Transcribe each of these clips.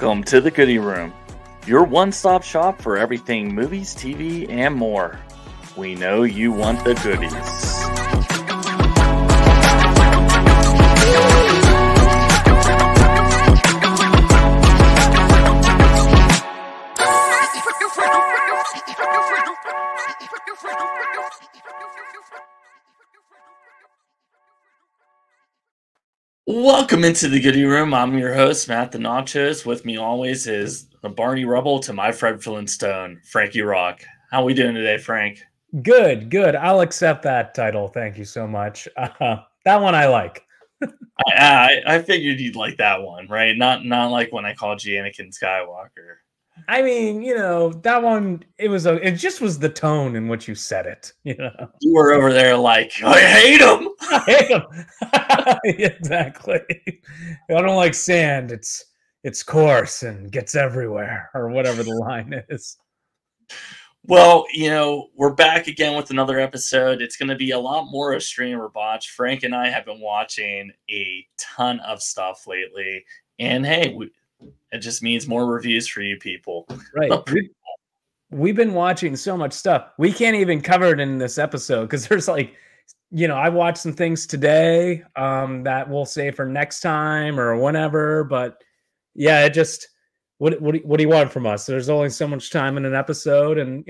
Welcome to the Goody Room, your one-stop shop for everything movies, TV, and more. We know you want the goodies. Welcome into the Goody Room. I'm your host, Matt the Nachos. With me always is the Barney Rubble to my Fred Flintstone, Frankie Rock. How we doing today, Frank? Good. I'll accept that title. Thank you so much. That one I like. I figured you'd like that one, right? Not like when I called you Anakin Skywalker. I mean, that one, it just was the tone in which you said it, You were over there like, I hate him! I hate him! Exactly. I don't like sand. It's coarse and gets everywhere, or whatever the line is. Well, we're back again with another episode. It's going to be a lot more of Streamer Botch. Frank and I have been watching a ton of stuff lately. And hey, it just means more reviews for you people. Right. We've been watching so much stuff. We can't even cover it in this episode because there's I watched some things today that we'll save for next time or whenever. But yeah, it just, what do you want from us? There's only so much time in an episode. And,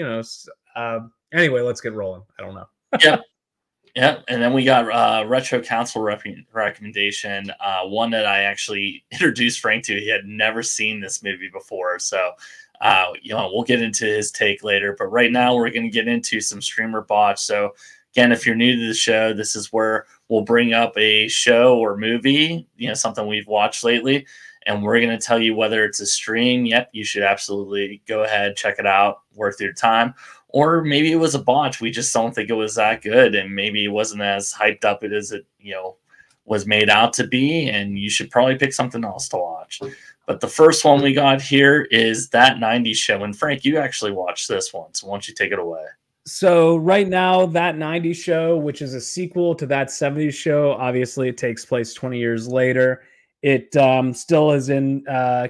anyway, let's get rolling. I don't know. Yeah. And then we got Retro Counsel recommendation, one that I actually introduced Frank to. He had never seen this movie before. So, we'll get into his take later. But right now we're going to get into some Streamer Botch. So, again, if you're new to the show, this is where we'll bring up a show or movie, something we've watched lately. And we're going to tell you whether it's a stream. Yep, you should absolutely go ahead, check it out, worth your time. Or maybe it was a botch. We just don't think it was that good. And maybe it wasn't as hyped up as it, was made out to be. And you should probably pick something else to watch. But the first one we got here is That 90s Show. And Frank, you actually watched this one. So why don't you take it away? So right now, That 90s Show, which is a sequel to That 70s Show, obviously it takes place 20 years later. It still is in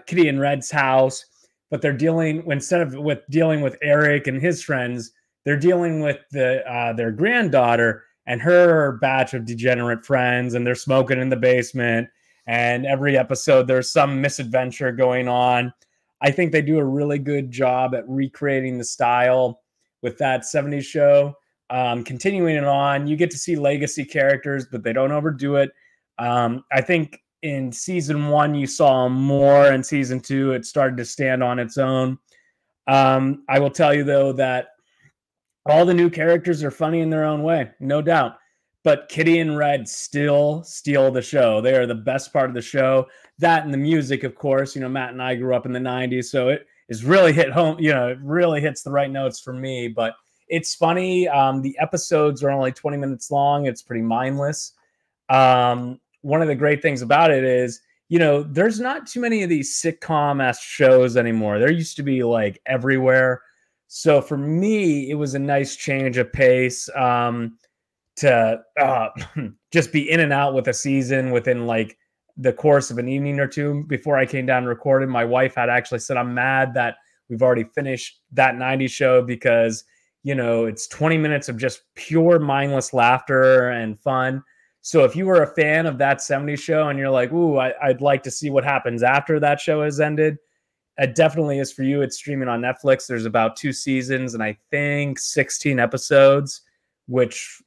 Kitty and Red's house, but they're instead of dealing with Eric and his friends, they're dealing with their granddaughter and her batch of degenerate friends, and they're smoking in the basement. And every episode, there's some misadventure going on. I think they do a really good job at recreating the style with That 70s Show. Continuing it on, you get to see legacy characters, but they don't overdo it. I think in season 1, you saw more. In season 2, it started to stand on its own. I will tell you, though, that all the new characters are funny in their own way, no doubt. But Kitty and Red still steal the show. They are the best part of the show. That and the music, of course. Matt and I grew up in the 90s, so it is really hit home. It really hits the right notes for me. But it's funny. The episodes are only 20 minutes long. It's pretty mindless. One of the great things about it is, there's not too many of these sitcom-esque shows anymore. There used to be everywhere. So for me, it was a nice change of pace to just be in and out with a season within the course of an evening or two. Before I came down and recorded, my wife had actually said, I'm mad that we've already finished That 90s Show because, it's 20 minutes of just pure mindless laughter and fun. So if you were a fan of That 70s Show and you're like, ooh, I'd like to see what happens after that show has ended, it definitely is for you. It's streaming on Netflix. There's about 2 seasons and I think 16 episodes, which,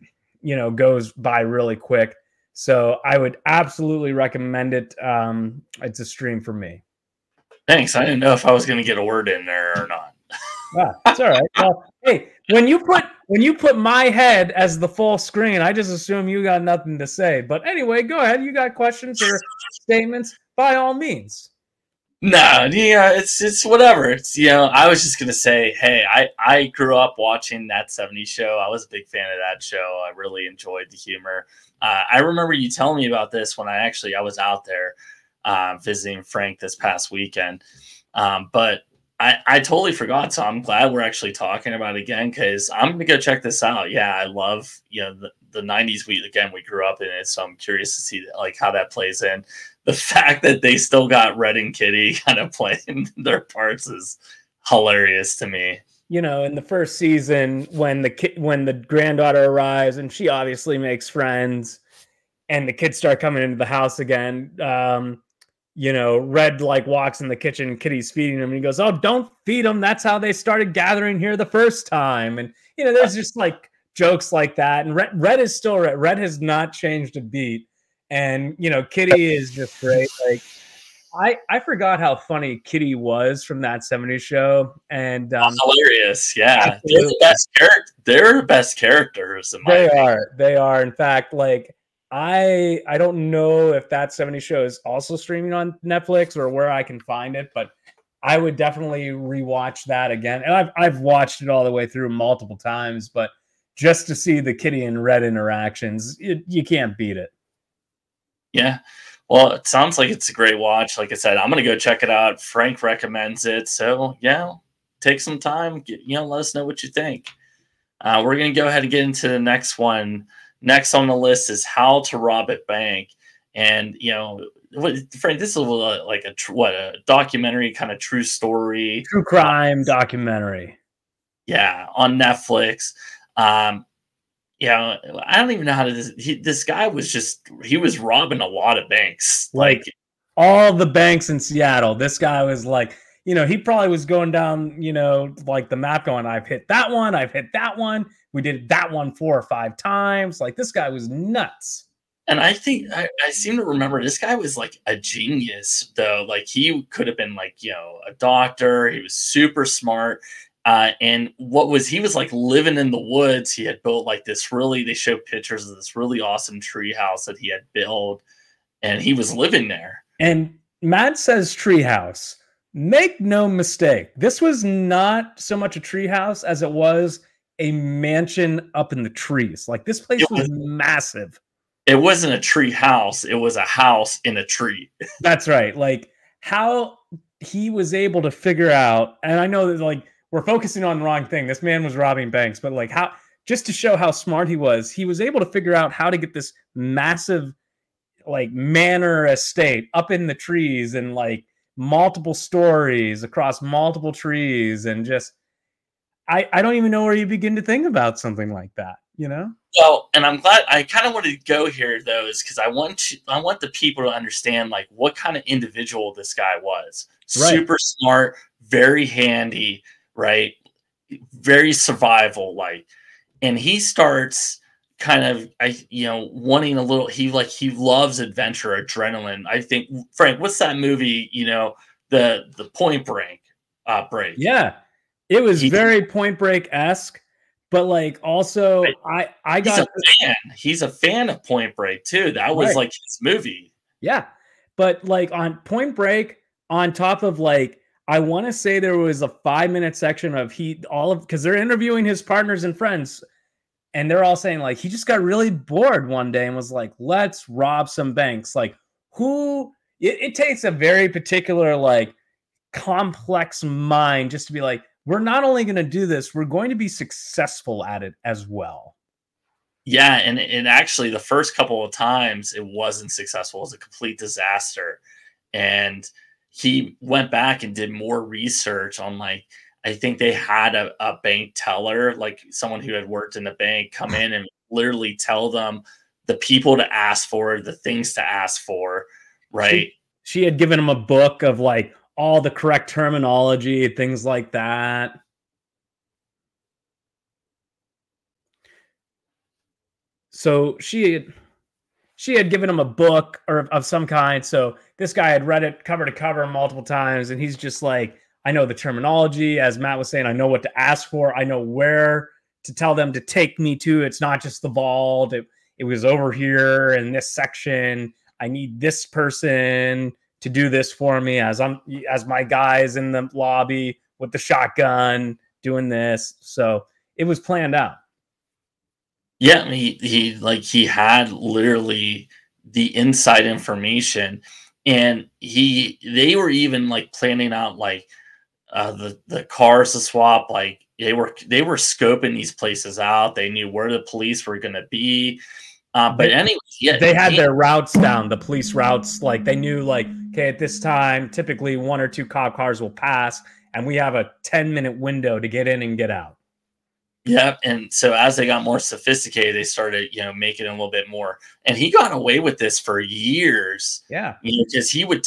goes by really quick. So I would absolutely recommend it. It's a stream for me. Thanks. I didn't know if I was going to get a word in there or not. Yeah, it's all right. Well, hey, when you put my head as the full screen, I just assume you got nothing to say. But anyway, go ahead. You got questions or statements? By all means. No, yeah, it's whatever. It's I was just gonna say, hey, I grew up watching That 70s Show. I was a big fan of that show. I really enjoyed the humor. I remember you telling me about this when I was out there visiting Frank this past weekend. But I totally forgot, so I'm glad we're actually talking about it again because I'm gonna go check this out. Yeah, I love the 90s we grew up in it, so I'm curious to see like how that plays in. The fact that they still got Red and Kitty kind of playing their parts is hilarious to me. You know, in the first season, when the granddaughter arrives and she obviously makes friends, and the kids start coming into the house again, you know, Red like walks in the kitchen, Kitty's feeding him, and he goes, "Oh, don't feed them. That's how they started gathering here the first time." And you know, there's just like jokes like that. And Red is still Red. Red has not changed a beat. And you know, Kitty is just great. Like I forgot how funny Kitty was from that '70s show. And hilarious, yeah. They're the best character. They're the best characters. In my opinion. They are. In fact, like I don't know if that '70s show is also streaming on Netflix or where I can find it, but I would definitely rewatch that again. And I've watched it all the way through multiple times, but just to see the Kitty and Red interactions, you can't beat it. Yeah. Well, it sounds like it's a great watch. Like I said, I'm going to go check it out. Frank recommends it. So, yeah, take some time. Let us know what you think. We're going to go ahead and get into the next one. Next on the list is How to Rob a Bank. And, Frank, this is like a documentary, kind of true story. True crime documentary. Yeah, on Netflix. I don't even know how to. This guy he was robbing a lot of banks, like all the banks in Seattle. This guy was like, he probably was going down, like the map, going, "I've hit that one, I've hit that one. We did that one 4 or 5 times." Like this guy was nuts. And I think I seem to remember this guy was like a genius, though. Like he could have been like a doctor. He was super smart. And he was like living in the woods. He had built like they show pictures of this really awesome tree house that he had built, and he was living there. And Matt says tree house. Make no mistake. This was not so much a tree house as it was a mansion up in the trees. Like this place was massive. It wasn't a tree house. It was a house in a tree. That's right. Like how he was able to figure out, and I know that like, we're focusing on the wrong thing. This man was robbing banks, but like just to show how smart he was able to figure out how to get this massive like manor estate up in the trees and like multiple stories across multiple trees. And just, I don't even know where you begin to think about something like that, Well, and I'm glad I kind of wanted to go here though, is because I want the people to understand like what kind of individual this guy was. Right. Super smart, very handy, right? Very survival like, and he starts kind of wanting a little. He loves adventure, adrenaline. I think, Frank, what's that movie? The Point Break. Yeah, it was very Point Break-esque. But like also, he's a fan of Point Break too. That was like his movie. Yeah, but like on Point Break, on top of like, I want to say there was a 5-minute section of because they're interviewing his partners and friends, and they're all saying like he just got really bored one day and was like, "Let's rob some banks." Like it takes a very particular like complex mind just to be like, we're not only going to do this, we're going to be successful at it as well. Yeah, and actually the first couple of times it wasn't successful. It was a complete disaster. And he went back and did more research on like, I think they had a bank teller, like someone who had worked in the bank, come in and literally tell them the people to ask for, the things to ask for, right? She had given him a book of like all the correct terminology, things like that. So she had given him a book of some kind. So this guy had read it cover to cover multiple times, and he's just like, I know the terminology. As Matt was saying, I know what to ask for. I know where to tell them to take me to. It's not just the vault. It was over here in this section. I need this person to do this for me as my guys in the lobby with the shotgun doing this. So it was planned out. Yeah, he had literally the inside information, and they were even like planning out like the cars to swap. Like they were scoping these places out. They knew where the police were going to be. But anyways, yeah, they had their routes down, the police routes. Like they knew, like, okay, at this time, typically 1 or 2 cop cars will pass, and we have a 10-minute window to get in and get out. Yeah, and so as they got more sophisticated, they started, making it a little bit more. And he got away with this for years. Yeah, because he would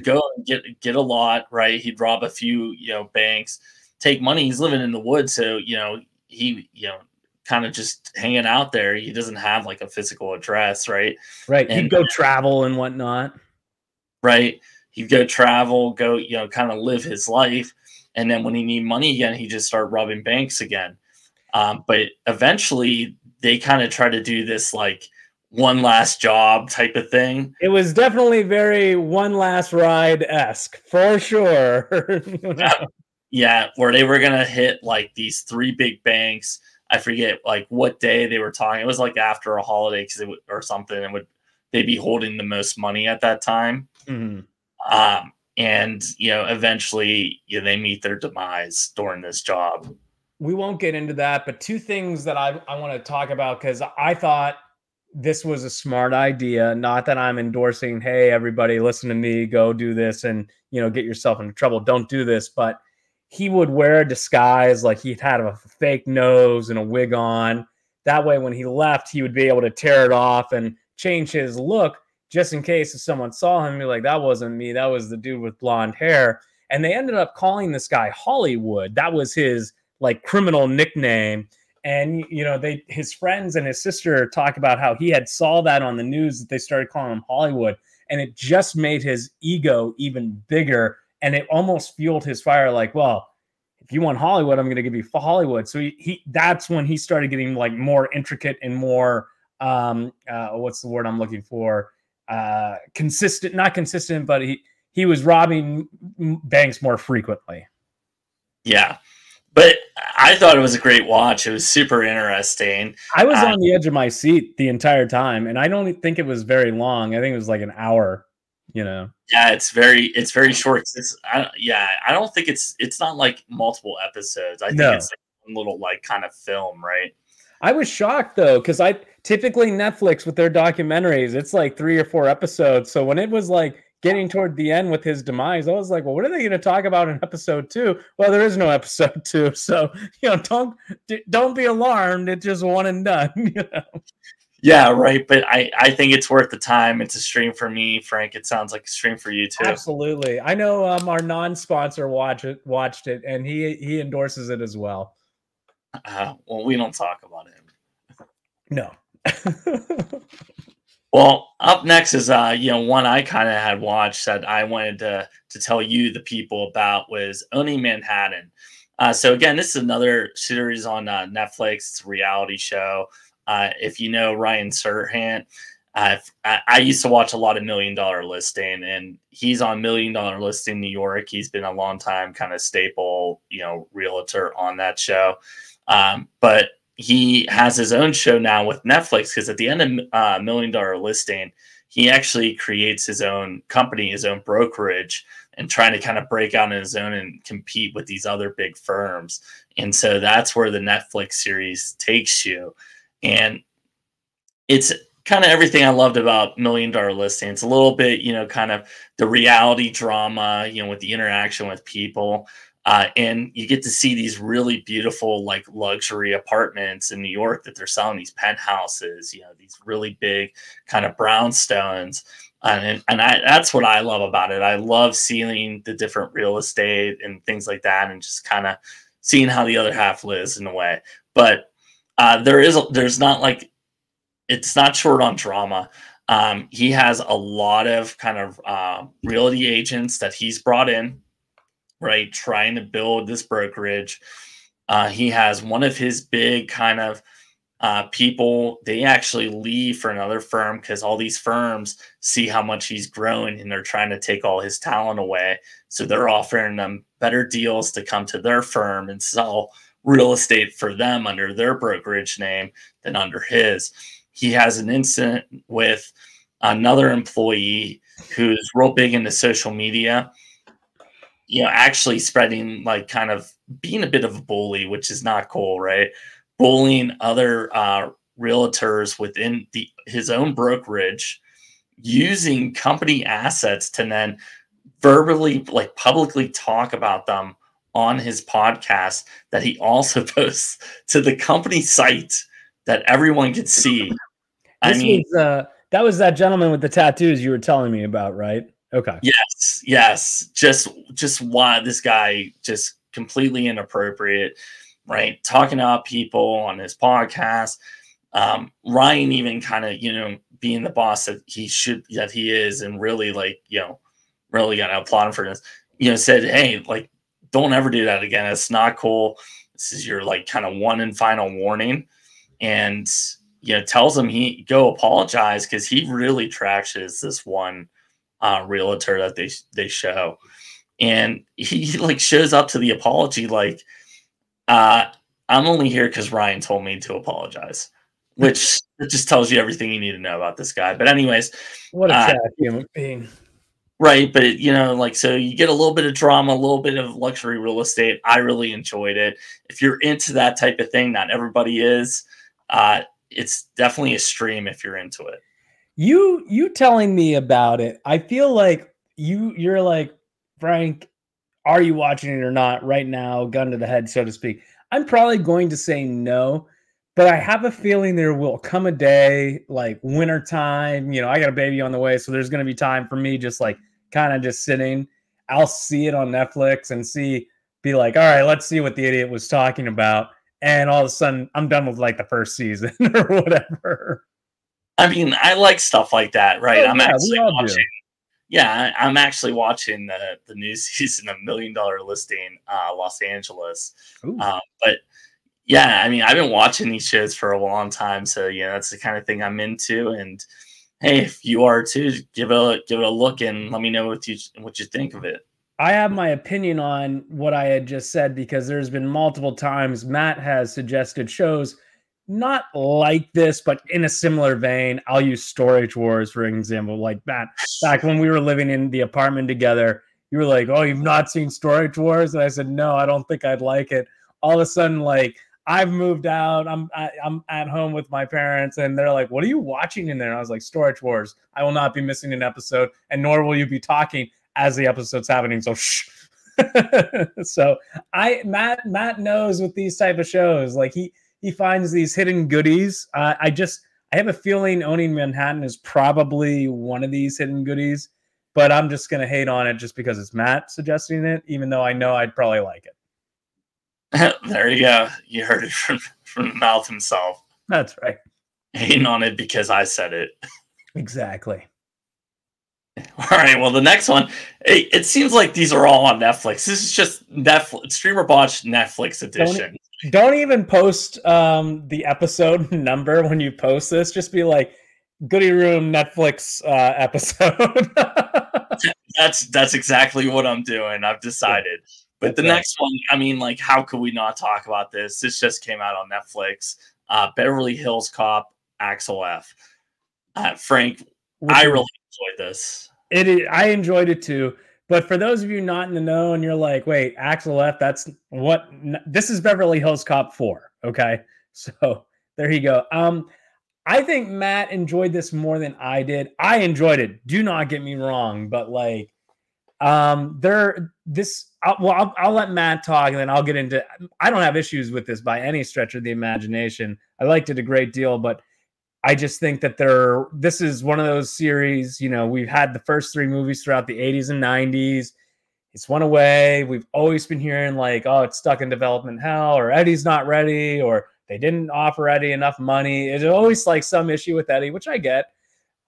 go and get a lot, right? He'd rob a few, banks, take money. He's living in the woods, so he kind of just hanging out there. He doesn't have like a physical address, right? Right. And he'd go travel and whatnot. Right. He'd go travel, go, kind of live his life. And then when he need money again, he just start robbing banks again. But eventually they kind of try to do this like one last job type of thing. It was definitely very One Last Ride-esque, for sure. Yeah, where they were going to hit like these 3 big banks. I forget like what day they were talking. It was like after a holiday or something. And they'd be holding the most money at that time. Mm-hmm. And, eventually they meet their demise during this job. We won't get into that, but 2 things that I want to talk about, because I thought this was a smart idea. Not that I'm endorsing, hey, everybody, listen to me, go do this and, get yourself into trouble. Don't do this. But he would wear a disguise, like he'd had a fake nose and a wig on. That way, when he left, he would be able to tear it off and change his look, just in case if someone saw him, be like, that wasn't me. That was the dude with blonde hair. And they ended up calling this guy Hollywood. That was his like criminal nickname. And, his friends and his sister talk about how he had saw that on the news that they started calling him Hollywood. And it just made his ego even bigger. And it almost fueled his fire. Like, well, if you want Hollywood, I'm going to give you Hollywood. So that's when he started getting like more intricate and more, what's the word I'm looking for? Consistent, not consistent, but he was robbing banks more frequently. Yeah. But I thought it was a great watch. It was super interesting. I was on the edge of my seat the entire time, and I don't think it was very long. I think it was like an hour, Yeah, it's very short. I don't think it's not like multiple episodes. I think it's like one little like kind of film, right? I was shocked though, because I typically Netflix with their documentaries, it's like 3 or 4 episodes. So when it was like getting toward the end with his demise, I was like, well, what are they going to talk about in episode 2? Well, there is no episode 2. So, don't be alarmed. It's just one and done, Yeah, right. But I think it's worth the time. It's a stream for me, Frank. It sounds like a stream for you too. Absolutely. I know our non-sponsor watched it, and he endorses it as well. Well, we don't talk about him. No. Well, up next is one I kind of had watched that I wanted to tell you the people about was Owning Manhattan. So again, this is another series on Netflix. It's a reality show. If you know Ryan Serhant, I used to watch a lot of $1 Million Listing, and he's on $1 Million Listing New York. He's been a long time kind of staple, realtor on that show. But he has his own show now with Netflix, because at the end of $1 Million Listing, he actually creates his own company, his own brokerage, and trying to kind of break out on his own and compete with these other big firms. And so that's where the Netflix series takes you. And it's kind of everything I loved about $1 Million Listing. It's a little bit, kind of the reality drama, with the interaction with people. And you get to see these really beautiful, like luxury apartments in New York that they're selling, these penthouses, these really big kind of brownstones. And that's what I love about it. I love seeing the different real estate and things like that, and just kind of seeing how the other half lives in a way. But there's not like, it's not short on drama. He has a lot of kind of realty agents that he's brought in, right, trying to build this brokerage. He has one of his big kind of people, they actually leave for another firm because all these firms see how much he's growing and they're trying to take all his talent away. So they're offering them better deals to come to their firm and sell real estate for them under their brokerage name than under his. He has an incident with another employee who's real big into social media. actually spreading, like, kind of being a bit of a bully, which is not cool, right? Bullying other realtors within his own brokerage, using company assets to then verbally, like, publicly talk about them on his podcast that he also posts to the company site that everyone could see. I mean, that was that gentleman with the tattoos you were telling me about, right? Okay. Yes. Just why this guy just completely inappropriate, right? Talking about people on his podcast. Ryan even kind of, being the boss that he is, and really, like, really got to applaud him for this. Said, hey, like, don't ever do that again. It's not cool. This is your, like, kind of one and final warning. And tells him he go apologize, because he really trashes this one realtor that they show, and he like shows up to the apology like, I'm only here because Ryan told me to apologize, which it just tells you everything you need to know about this guy. But anyways, what a trash human being. Right, but like, so you get a little bit of drama, a little bit of luxury real estate. I really enjoyed it. If you're into that type of thing, not everybody is. It's definitely a stream if you're into it. You telling me about it, I feel like you're like, Frank, are you watching it or not right now, gun to the head, so to speak? I'm probably going to say no, but I have a feeling there will come a day, like wintertime. I got a baby on the way, so there's going to be time for me just like kind of just sitting. I'll see it on Netflix and be like, all right, let's see what the idiot was talking about. And all of a sudden, I'm done with like the first season or whatever. I mean, I like stuff like that, right? Oh, I'm yeah, actually we all watching. do. Yeah, I'm actually watching the new season of $1 Million Listing, Los Angeles. But yeah, I mean, I've been watching these shows for a long time, so that's the kind of thing I'm into. And hey, if you are too, give it a look and let me know what you think of it. I have my opinion on what I had just said, because there's been multiple times Matt has suggested shows not like this, but in a similar vein. I'll use Storage Wars, for example. Like, Matt, back when we were living in the apartment together, you were like, oh, you've not seen Storage Wars? And I said, no, I don't think I'd like it. All of a sudden, like, I've moved out. I'm at home with my parents, and they're like, what are you watching in there? And I was like, Storage Wars. I will not be missing an episode, and nor will you be talking as the episode's happening. So shh. So Matt knows with these type of shows, like he finds these hidden goodies. I have a feeling Owning Manhattan is probably one of these hidden goodies, but I'm just going to hate on it just because it's Matt suggesting it, even though I know I'd probably like it. There you go. You heard it from the mouth himself. That's right. Hating on it because I said it. Exactly. All right. Well, the next one, it seems like these are all on Netflix. This is just Netflix, Streamer Botch Netflix edition. Don't even post the episode number when you post this. Just be like, Goody Room Netflix episode. That's exactly what I'm doing. I've decided. But the next one, I mean, like, how could we not talk about this? This just came out on Netflix. Beverly Hills Cop, Axel F. Frank, I really enjoyed this. I enjoyed it too. But for those of you not in the know and you're like, wait, Axel F, this is Beverly Hills Cop 4. Okay. So there you go. I think Matt enjoyed this more than I did. I enjoyed it. Do not get me wrong. But like, I'll let Matt talk and then I'll get into, I don't have issues with this by any stretch of the imagination. I liked it a great deal, but I just think that this is one of those series, we've had the first 3 movies throughout the 80s and 90s. It's went away. We've always been hearing like, oh, it's stuck in development hell, or Eddie's not ready, or they didn't offer Eddie enough money. It's always like some issue with Eddie, which I get.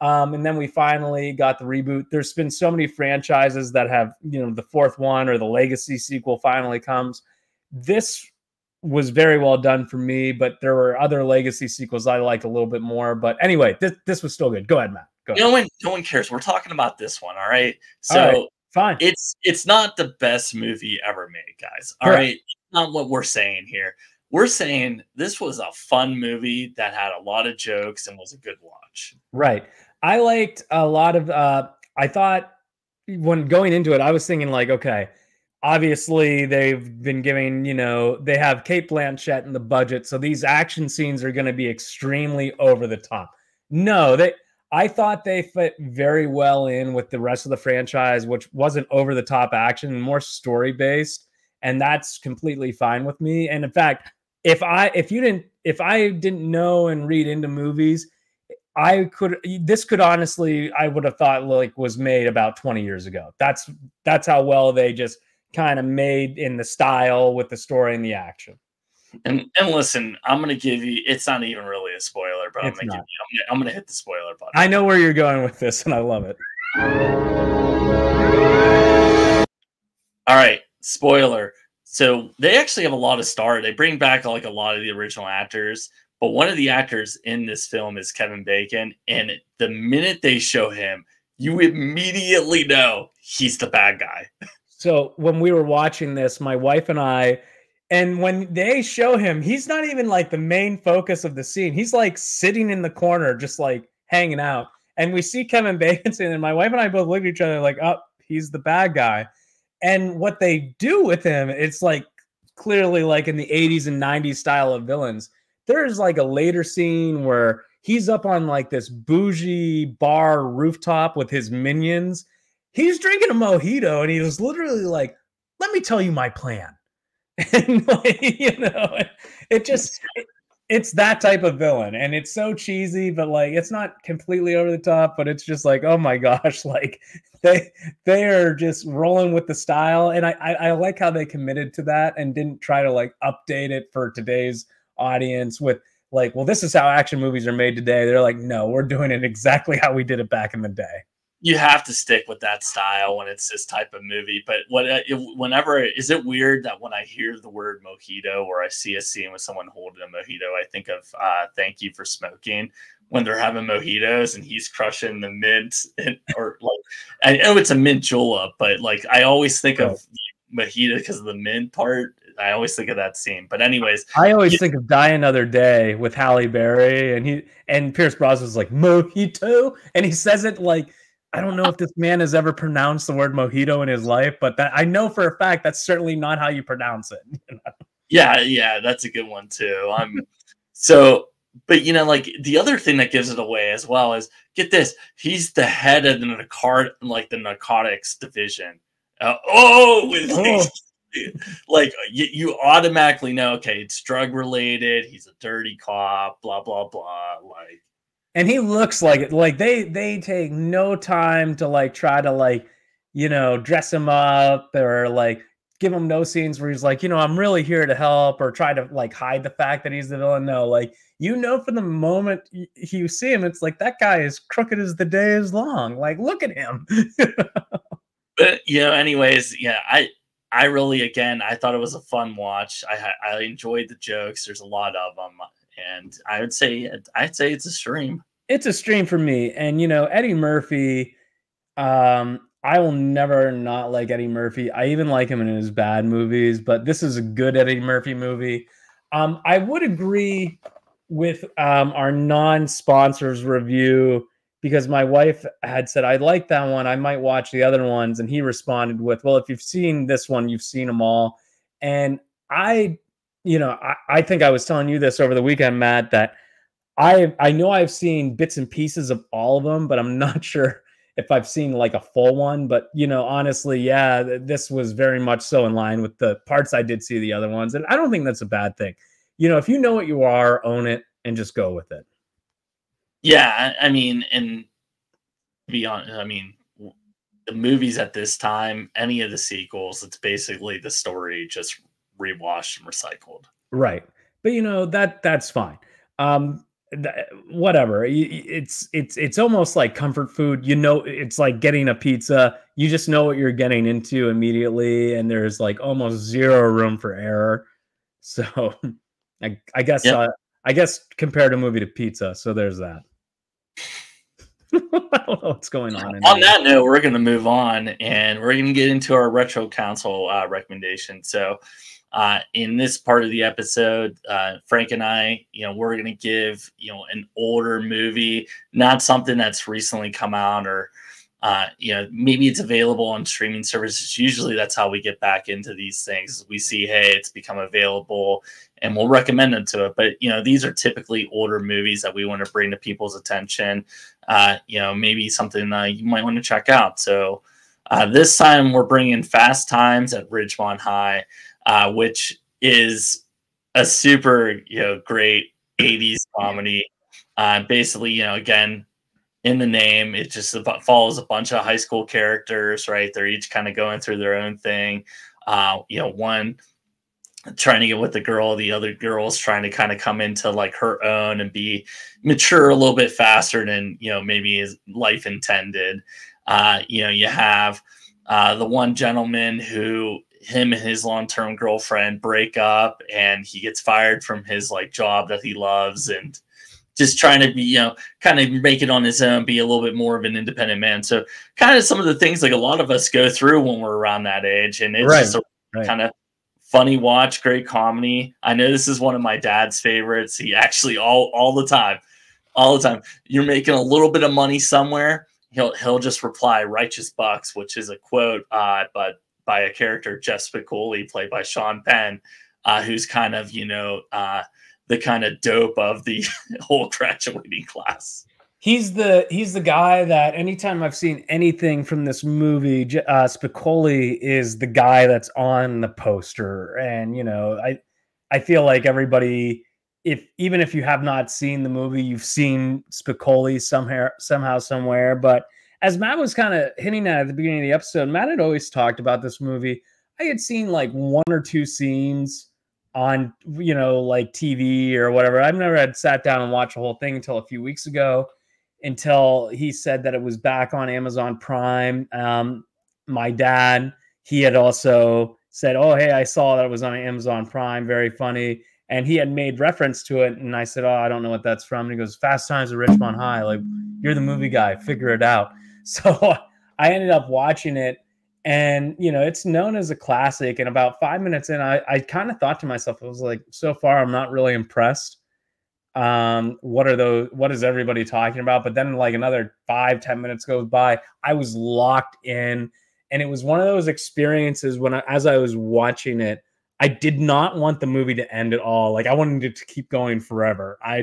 And then we finally got the reboot. There's been so many franchises that have, the 4th one or the legacy sequel finally comes. This was very well done for me, but there were other legacy sequels I liked a little bit more. But anyway, this was still good. Go ahead, Matt. Go ahead. No one cares. We're talking about this one, all right? So all right, fine. It's not the best movie ever made, guys. All right. It's not what we're saying here. We're saying this was a fun movie that had a lot of jokes and was a good watch. Right. I liked a lot of I thought when going into it, I was thinking like, okay, obviously they've been giving, they have Cate Blanchett in the budget, so these action scenes are going to be extremely over the top. No, I thought they fit very well in with the rest of the franchise, which wasn't over the top action, more story based, and that's completely fine with me. And in fact, if I didn't know and read into movies, I would have thought like was made about 20 years ago. That's how well they just kind of made in the style with the story and the action. And listen, I'm gonna give you. It's not even really a spoiler, but I'm gonna hit the spoiler button. I know where you're going with this, and I love it. All right, spoiler. So they actually have a lot of stars. They bring back like a lot of the original actors, but one of the actors in this film is Kevin Bacon, and the minute they show him, you immediately know he's the bad guy. So when we were watching this, my wife and I. And when they show him, he's not even like the main focus of the scene. He's like sitting in the corner, just like hanging out. And we see Kevin Bacon, and my wife and I both look at each other like, oh, he's the bad guy. And what they do with him, it's like clearly like in the 80s and 90s style of villains. There's like a later scene where he's up on like this bougie bar rooftop with his minions. He's drinking a mojito, and he was literally like, let me tell you my plan. And like, it's that type of villain, and it's so cheesy, but like it's not completely over the top, but it's just like, oh my gosh, like they are just rolling with the style. And I like how they committed to that and didn't try to like update it for today's audience with like, well, this is how action movies are made today. They're like, no, we're doing it exactly how we did it back in the day. You have to stick with that style when it's this type of movie. But whenever, is it weird that when I hear the word mojito or I see a scene with someone holding a mojito, I think of Thank You for Smoking, when they're having mojitos and he's crushing the mint, or like, I know it's a mint julep, but like I always think of mojito because of the mint part. I always think of that scene. But anyways, I always think of Die Another Day with Halle Berry, and Pierce Brosnan's like mojito, and he says it like, I don't know if this man has ever pronounced the word mojito in his life, but that I know for a fact that's certainly not how you pronounce it. Yeah, that's a good one too. But like the other thing that gives it away as well is, get this, he's the head of the narcotics division. Like you automatically know, okay, it's drug related. He's a dirty cop. Blah blah blah. Like. And he looks like it. Like they take no time to like try to like, dress him up or like give him no scenes where he's like, I'm really here to help, or try to like hide the fact that he's the villain. No, like, from the moment you see him, it's like that guy is crooked as the day is long. Like, look at him. But anyways, yeah, I really, again, I thought it was a fun watch. I enjoyed the jokes. There's a lot of them. And I'd say it's a stream. It's a stream for me. And, Eddie Murphy, I will never not like Eddie Murphy. I even like him in his bad movies, but this is a good Eddie Murphy movie. I would agree with our non-sponsors review, because my wife had said, I like that one, I might watch the other ones. And he responded with, well, if you've seen this one, you've seen them all. And I think I was telling you this over the weekend, Matt, that I know I've seen bits and pieces of all of them, but I'm not sure if I've seen like a full one. But, honestly, yeah, this was very much so in line with the parts I did see the other ones. And I don't think that's a bad thing. If you know what you are, own it and just go with it. Yeah, I mean, and to be honest, I mean, the movies at this time, any of the sequels, it's basically the story just rewashed and recycled. Right. But that's fine. Whatever. It's almost like comfort food. It's like getting a pizza. You just know what you're getting into immediately, and there's like almost zero room for error. So I guess Yep. I guess compared a movie to pizza. So there's that. I don't know what's going on. On that note, we're going to move on, and we're going to get into our retro Counsel recommendation. So in this part of the episode, Frank and I, we're going to give, an older movie, not something that's recently come out or maybe it's available on streaming services. Usually that's how we get back into these things. We see, hey, it's become available and we'll recommend them to it. But, these are typically older movies that we want to bring to people's attention. Maybe something you might want to check out. So this time we're bringing Fast Times at Ridgemont High, which is a super, great 80s comedy. Basically, again, in the name, it just follows a bunch of high school characters, right? They're each kind of going through their own thing. One trying to get with the girl, the other girl's trying to kind of come into like her own and be mature a little bit faster than, maybe his life intended. You have the one gentleman who him and his long-term girlfriend break up and he gets fired from his like job that he loves and just trying to be, kind of make it on his own, be a little bit more of an independent man. So kind of some of the things like a lot of us go through when we're around that age. And it's just a kind of funny watch, great comedy. I know this is one of my dad's favorites. He actually all the time, you're making a little bit of money somewhere. He'll just reply "righteous bucks," which is a quote, but by a character, Jeff Spicoli, played by Sean Penn, who's kind of, the kind of dope of the whole graduating class. He's the guy that anytime I've seen anything from this movie, Spicoli is the guy that's on the poster. And, I feel like everybody, even if you have not seen the movie, you've seen Spicoli somehow, somewhere. But as Matt was kind of hinting at the beginning of the episode, Matt had always talked about this movie. I had seen like one or two scenes on, like TV or whatever. I've never had sat down and watched the whole thing until a few weeks ago, until he said that it was back on Amazon Prime. My dad, he had also said, "Oh, hey, I saw that it was on Amazon Prime. Very funny." And he had made reference to it. And I said, "Oh, I don't know what that's from." And he goes, "Fast Times at Ridgemont High. Like, you're the movie guy. Figure it out." So I ended up watching it. And, it's known as a classic. And about 5 minutes in, I kind of thought to myself, I was like, so far, I'm not really impressed. What is everybody talking about? But then like another 5-10 minutes goes by, I was locked in. And it was one of those experiences when as I was watching it, I did not want the movie to end at all. Like I wanted it to keep going forever. I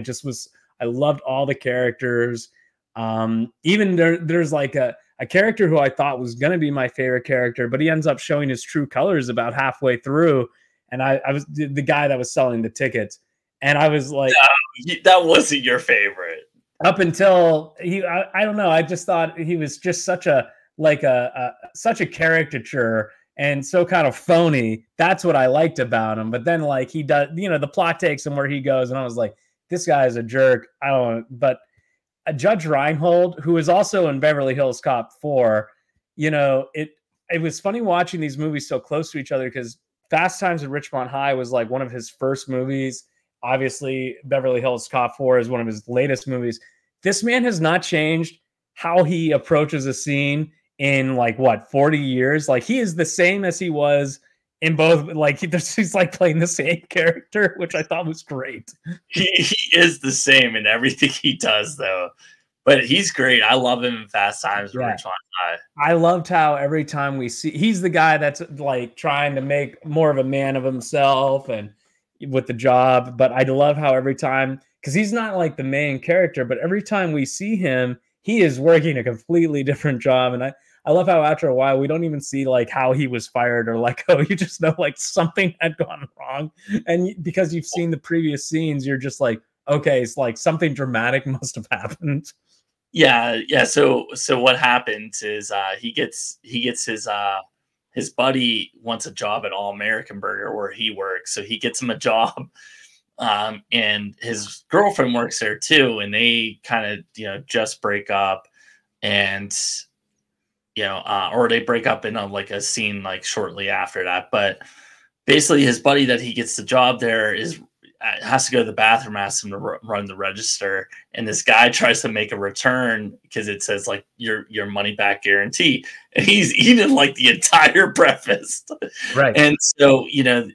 loved all the characters. Even there's like a character who I thought was going to be my favorite character, but he ends up showing his true colors about halfway through. And I was the guy that was selling the tickets. And I was like, that wasn't your favorite up until I don't know. I just thought he was just such a caricature and so kind of phony. That's what I liked about him. But then like he does, the plot takes him where he goes. And I was like, this guy is a jerk. I don't know. But Judge Reinhold, who is also in Beverly Hills Cop 4, it was funny watching these movies so close to each other because Fast Times at Ridgemont High was like one of his first movies. Obviously, Beverly Hills Cop 4 is one of his latest movies. This man has not changed how he approaches a scene in 40 years. Like he is the same as he was in both. Like he's like playing the same character, which I thought was great. He is the same in everything he does, though. But he's great. I love him in Fast Times at Ridgemont High. I loved how every time we see, he's the guy that's like trying to make more of a man of himself and with the job. But I love how every time, because he's not like the main character, but every time we see him, he is working a completely different job. And I love how after a while, we don't even see like how he was fired or like, oh, you just know like something had gone wrong. And because you've seen the previous scenes, you're just like, okay, it's like something dramatic must have happened. Yeah. So what happens is he gets his buddy wants a job at All American Burger where he works, so he gets him a job, and his girlfriend works there too, and they kind of just break up, and or they break up in a scene like shortly after that. But basically, his buddy that he gets the job there has to go to the bathroom, asks him to run the register, and this guy tries to make a return because it says like your money back guarantee, and he's eaten like the entire breakfast, right? And so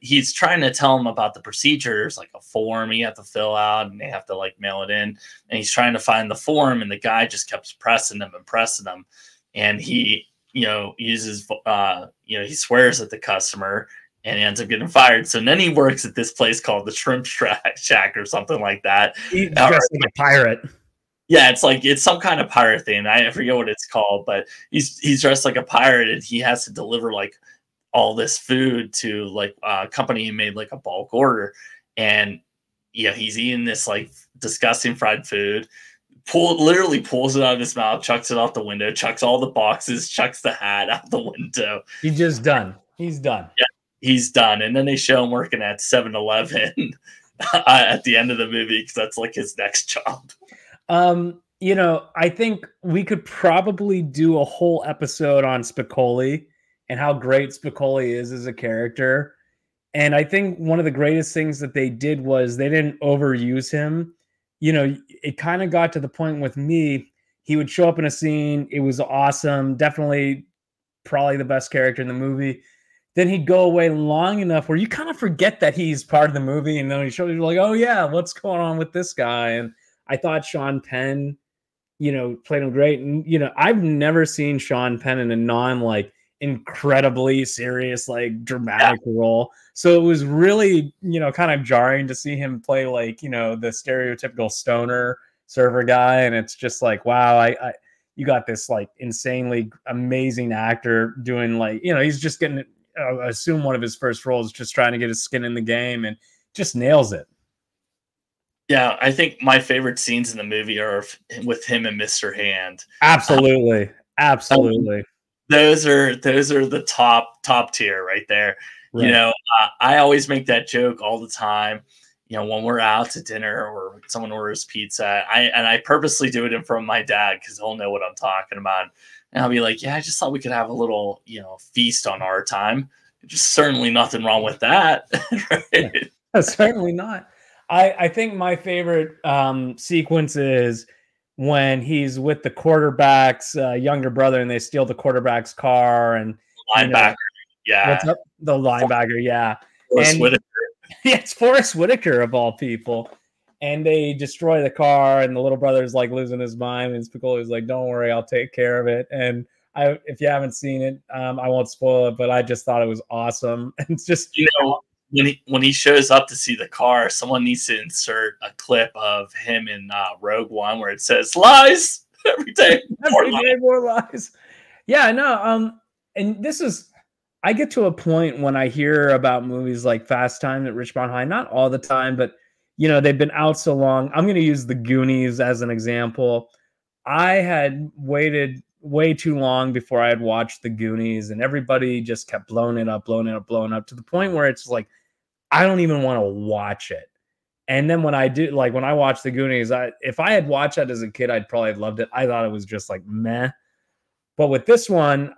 he's trying to tell him about the procedures, like a form you have to fill out, and they have to like mail it in, and he's trying to find the form, and the guy just kept pressing him, and he, uses, he swears at the customer and ends up getting fired. So then he works at this place called the Shrimp Shack or something like that. He's dressed like a pirate. Yeah, it's some kind of pirate thing. I forget what it's called, but he's dressed like a pirate, and he has to deliver like all this food to like a company who made like a bulk order. And he's eating this like disgusting fried food, literally pulls it out of his mouth, chucks it out the window, chucks all the boxes, chucks the hat out the window. He's just done. He's done. Yeah, he's done. And then they show him working at 7-Eleven at the end of the movie, because that's like his next job. I think we could probably do a whole episode on Spicoli and how great Spicoli is as a character. And I think one of the greatest things that they did was they didn't overuse him. It kind of got to the point with me, he would show up in a scene. It was awesome. Definitely probably the best character in the movie. Then he'd go away long enough where you kind of forget that he's part of the movie. And then he shows you like, oh yeah, what's going on with this guy? And I thought Sean Penn, played him great. And, I've never seen Sean Penn in a non incredibly serious, dramatic role. So it was really, kind of jarring to see him play the stereotypical stoner server guy. And it's just like, wow, you got this insanely amazing actor doing he's just getting, I assume one of his first roles, just trying to get his skin in the game, and just nails it. Yeah, I think my favorite scenes in the movie are with him and Mr. Hand. Absolutely. Absolutely. Those are the top tier right there. Right. I always make that joke all the time. When we're out to dinner or someone orders pizza, I purposely do it in front of my dad, because he'll know what I'm talking about. And I'll be like, yeah, I just thought we could have a little, feast on our time. Just certainly nothing wrong with that. Right? Yeah, certainly not. I think my favorite sequence is when he's with the quarterback's younger brother, and they steal the quarterback's car, and linebacker. Yeah. What's up? The linebacker. Yeah. Forrest Whitaker. Yeah, it's Forrest Whitaker of all people. And they destroy the car, and the little brother's losing his mind, and Spicoli's like, don't worry, I'll take care of it. And if you haven't seen it, I won't spoil it, but I just thought it was awesome. And it's just, when he shows up to see the car, someone needs to insert a clip of him in Rogue One where it says lies every day. More lies. Yeah, no. And this is, I get to a point when I hear about movies like Fast Times at Ridgemont High, not all the time, but they've been out so long. I'm going to use The Goonies as an example. I had waited way too long before I had watched The Goonies, and everybody just kept blowing it up to the point where it's like, I don't even want to watch it. And then when I do, when I watch The Goonies, if I had watched that as a kid, I'd probably have loved it. I thought it was just meh. But with this one,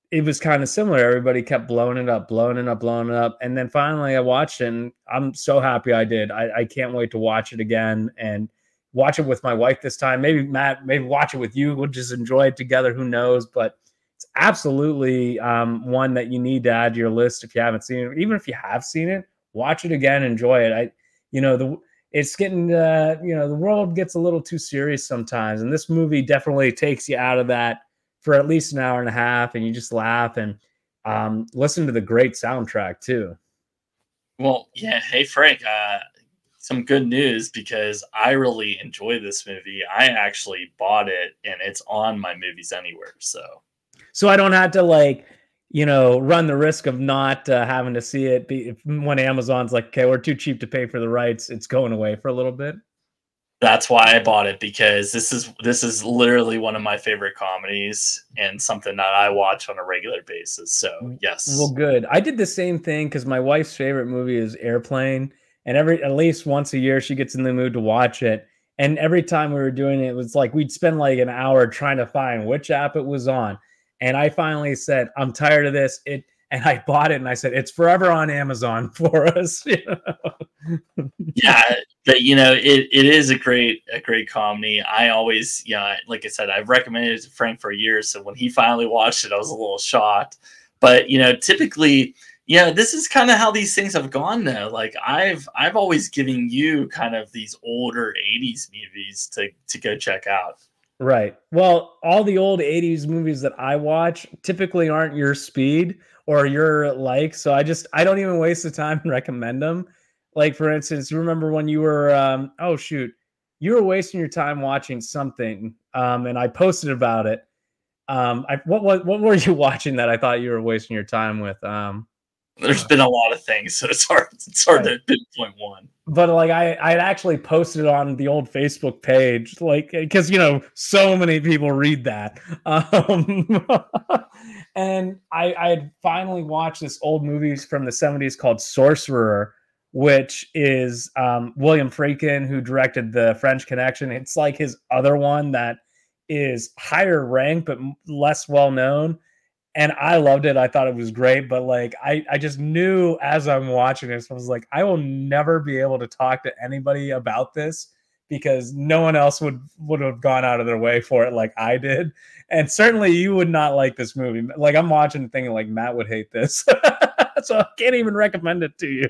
it was kind of similar. Everybody kept blowing it up. And then finally I watched it, and I'm so happy I did. I can't wait to watch it again and watch it with my wife this time. Maybe Matt, watch it with you. We'll just enjoy it together. Who knows? But it's absolutely one that you need to add to your list if you haven't seen it. Even if you have seen it, watch it again, enjoy it. It's getting, the world gets a little too serious sometimes. And this movie definitely takes you out of that for at least an hour and a half, and you just laugh and listen to the great soundtrack too. Well, yeah. Hey, Frank, some good news, because I really enjoy this movie. I actually bought it, and it's on my Movies Anywhere. So I don't have to run the risk of not having to see it when Amazon's like, okay, we're too cheap to pay for the rights. It's going away for a little bit. That's why I bought it, because this is literally one of my favorite comedies and something that I watch on a regular basis. So yes. Well, good. I did the same thing, because my wife's favorite movie is Airplane, and at least once a year she gets in the mood to watch it. And every time we were doing it, it was like we'd spend an hour trying to find which app it was on. And I finally said, I'm tired of this. And I bought it, and I said, it's forever on Amazon for us. Yeah, but it is a great comedy. I always, like I said, I've recommended it to Frank for years. So when he finally watched it, I was a little shocked. But typically, this is kind of how these things have gone though. I've always given you kind of these older 80s movies to go check out. Right. Well, all the old 80s movies that I watch typically aren't your speed or your like, so I don't even waste the time and recommend them. Like for instance, remember when you were oh shoot, you were wasting your time watching something and I posted about it. What were you watching that I thought you were wasting your time with? There's been a lot of things, so it's hard Right. to pinpoint one. But like I actually posted it on the old Facebook page, like because so many people read that. And I had finally watched this old movie from the 70s called Sorcerer, which is William Friedkin, who directed The French Connection. It's like his other one that is higher ranked but less well known, and I loved it. I thought it was great, but like I just knew as I'm watching this, I was like, I will never be able to talk to anybody about this because no one else would have gone out of their way for it like I did. And certainly you would not like this movie. Like I'm watching and thinking like Matt would hate this. So I can't even recommend it to you.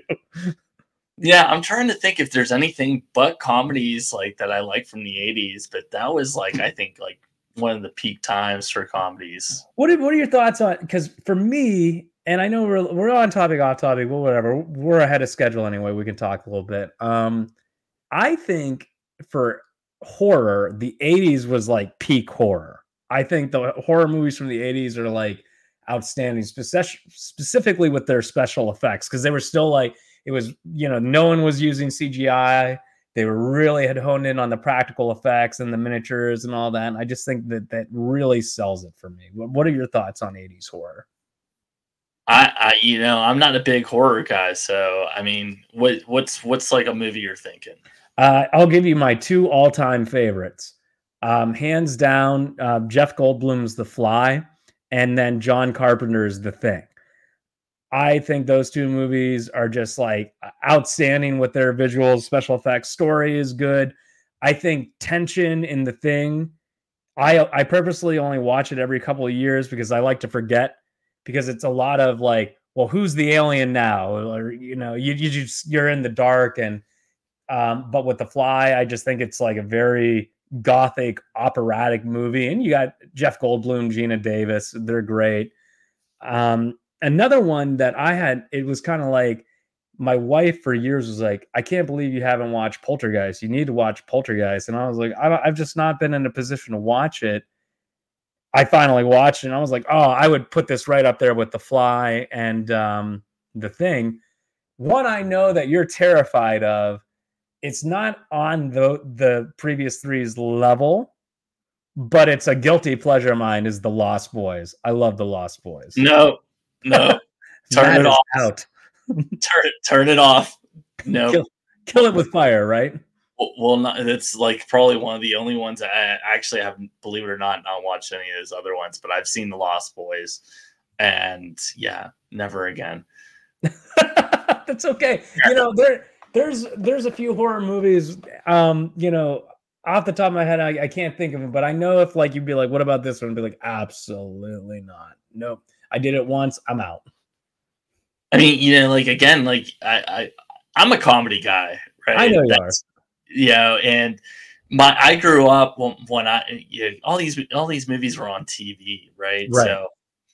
Yeah, I'm trying to think if there's anything but comedies like that I like from the 80s, but that was like I think like one of the peak times for comedies. What are your thoughts on? Because for me, and I know we're on topic, off topic, well, whatever. We're ahead of schedule anyway. We can talk a little bit. I think for horror, the '80s was like peak horror. I think the horror movies from the '80s are like outstanding, specifically with their special effects because they were still like it was. No one was using CGI. They were really had honed in on the practical effects and the miniatures and all that. And I just think that really sells it for me. What are your thoughts on 80s horror? I'm not a big horror guy, so I mean, what's like a movie you're thinking? I'll give you my two all-time favorites. Hands down, Jeff Goldblum's The Fly, and then John Carpenter's The Thing. I think those two movies are just like outstanding with their visuals, special effects. Story is good. I think tension in The Thing. I purposely only watch it every couple of years because I like to forget because it's a lot of like, well, who's the alien now? Or you're in the dark and but with The Fly, I just think it's like a very gothic operatic movie, and you got Jeff Goldblum, Gina Davis, they're great. Another one that I had, it was kind of like my wife for years was like, I can't believe you haven't watched Poltergeist. You need to watch Poltergeist. And I was like, I've just not been in a position to watch it. I finally watched it and I was like, oh, I would put this right up there with The Fly and The Thing. One I know that you're terrified of. It's not on the previous three's level, but it's a guilty pleasure of mine is The Lost Boys. I love The Lost Boys. No. Turn it off. Out. Turn it off. No. Kill it with fire, right? Well, it's like probably one of the only ones I actually have, believe it or not watched any of those other ones, but I've seen The Lost Boys, and yeah, never again. That's okay. There's a few horror movies. Off the top of my head, I can't think of them, but I know if like you'd be like, what about this one? I'd be like, absolutely not. Nope. I did it once. I'm out. I mean, like again, like I'm a comedy guy, right? I know you are. And I grew up when all these movies were on TV, right? So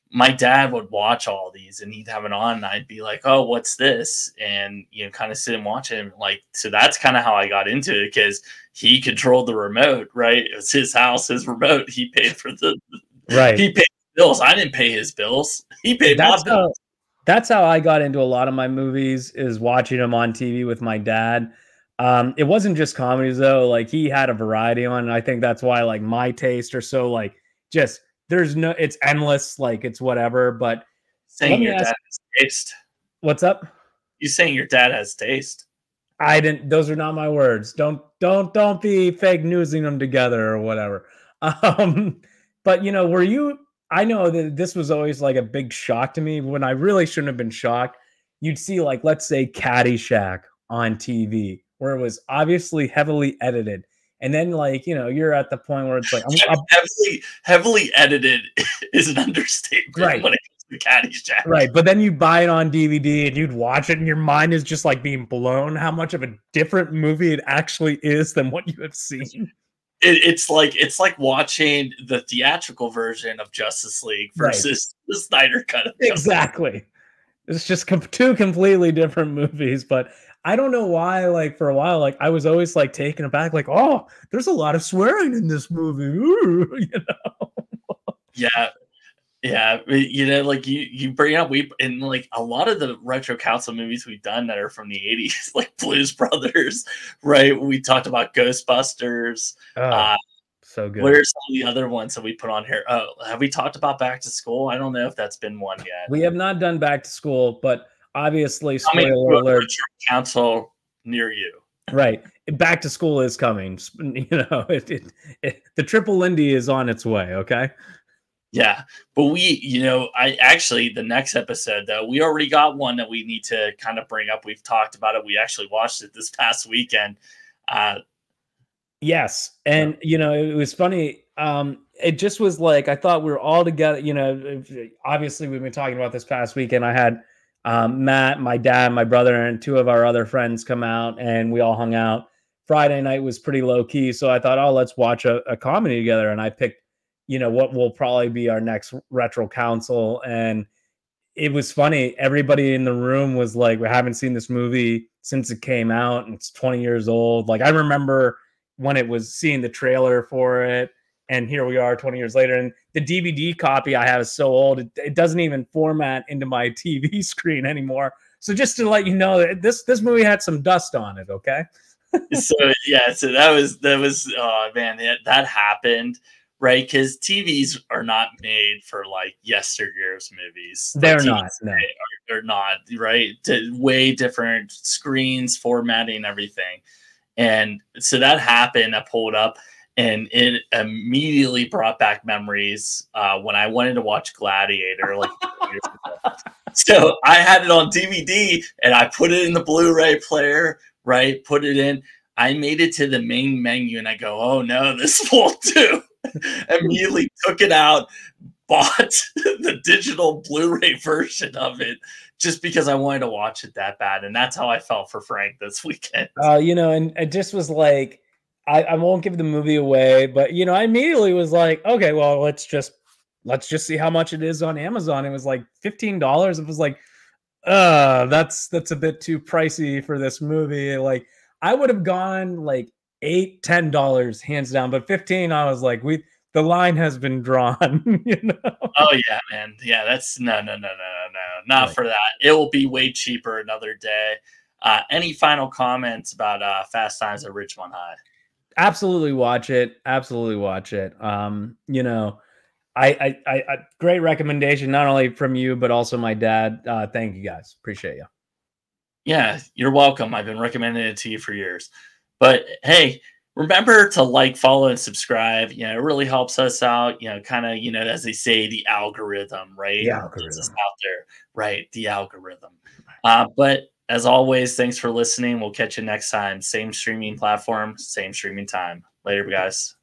my dad would watch all these and he'd have it on and I'd be like, oh, what's this? And, kind of sit and watch it. And like, so that's kind of how I got into it because he controlled the remote, right? It was his house, his remote. He paid for he paid bills. I didn't pay his bills. He paid my bills. That's how I got into a lot of my movies is watching them on TV with my dad. It wasn't just comedies though. Like he had a variety on, and I think that's why like my taste are so like just it's endless, like it's whatever. But saying your dad has taste. What's up? You saying your dad has taste? I didn't. Those are not my words. Don't be fake newsing them together or whatever. But were you? I know that this was always like a big shock to me when I really shouldn't have been shocked. You'd see like let's say Caddyshack on TV where it was obviously heavily edited. And then, like, you're at the point where it's like heavily edited is an understatement, right? When it comes to Caddyshack, right? But then you buy it on DVD and you'd watch it, and your mind is just like being blown how much of a different movie it actually is than what you have seen. it's like watching the theatrical version of Justice League versus the Snyder cut of exactly. It's just two completely different movies, but I don't know why. Like for a while, like I was always like taken aback, like, oh, there's a lot of swearing in this movie, you know? Yeah, yeah, you know, like you bring up and like a lot of the retro Counsel movies we've done that are from the 80s, like Blues Brothers, right? We talked about Ghostbusters. Oh, so good. What are some of the other ones that we put on here? Have we talked about Back to School? I don't know if that's been one yet. We have not done Back to School, but obviously, Coming spoiler to a alert, retro Counsel near you. right? Back to School is coming. You know, the Triple Lindy is on its way. Okay. Yeah, but you know, I actually the next episode though, we already got one that we need to kind of bring up. We've talked about it. We actually watched it this past weekend. Yes, and you know, it was funny. It just was like I thought we were all together. You know, obviously we've been talking about this past weekend. I had Matt, my dad, my brother, and two of our other friends come out, and we all hung out. Friday night was pretty low key, so I thought, oh, let's watch a comedy together. And I picked, you know, what will probably be our next retro Counsel. And it was funny. Everybody in the room was like, we haven't seen this movie since it came out, and it's 20 years old. Like I remember when it was seeing the trailer for it, and here we are 20 years later. And the DVD copy I have is so old, it doesn't even format into my TV screen anymore. So just to let you know that this movie had some dust on it, okay? So yeah, so that was oh man, that happened. Right, because TVs are not made for like yesteryear's movies. They're like, not. No. They're not, right? Way different screens, formatting, everything. And so that happened. I pulled up, and it immediately brought back memories when I wanted to watch Gladiator. Like, years ago. So I had it on DVD, and I put it in the Blu-ray player. Right, put it in. I made it to the main menu, and I go, "Oh no, this won't do." Immediately took it out, bought the digital Blu-ray version of it just because I wanted to watch it that bad. And that's how I felt for Frank this weekend. You know, and it just was like, I won't give the movie away, but you know, I immediately was like, okay, well, let's just see how much it is on Amazon. It was like $15. It was like, that's a bit too pricey for this movie. Like I would have gone like $8-10 hands down, but 15, I was like, the line has been drawn. You know? Oh yeah, man. Yeah, that's no, not right. For that. It will be way cheaper another day. Any final comments about Fast Times at Ridgemont High? Absolutely watch it. Absolutely watch it. You know, I great recommendation, not only from you, but also my dad. Thank you guys. Appreciate you. Yeah, you're welcome. I've been recommending it to you for years. But hey, remember to like, follow, and subscribe. You know, it really helps us out. You know, kind of, you know, as they say, the algorithm, right? The algorithm out there, right? The algorithm. But as always, thanks for listening. We'll catch you next time. Same streaming platform, same streaming time. Later, guys.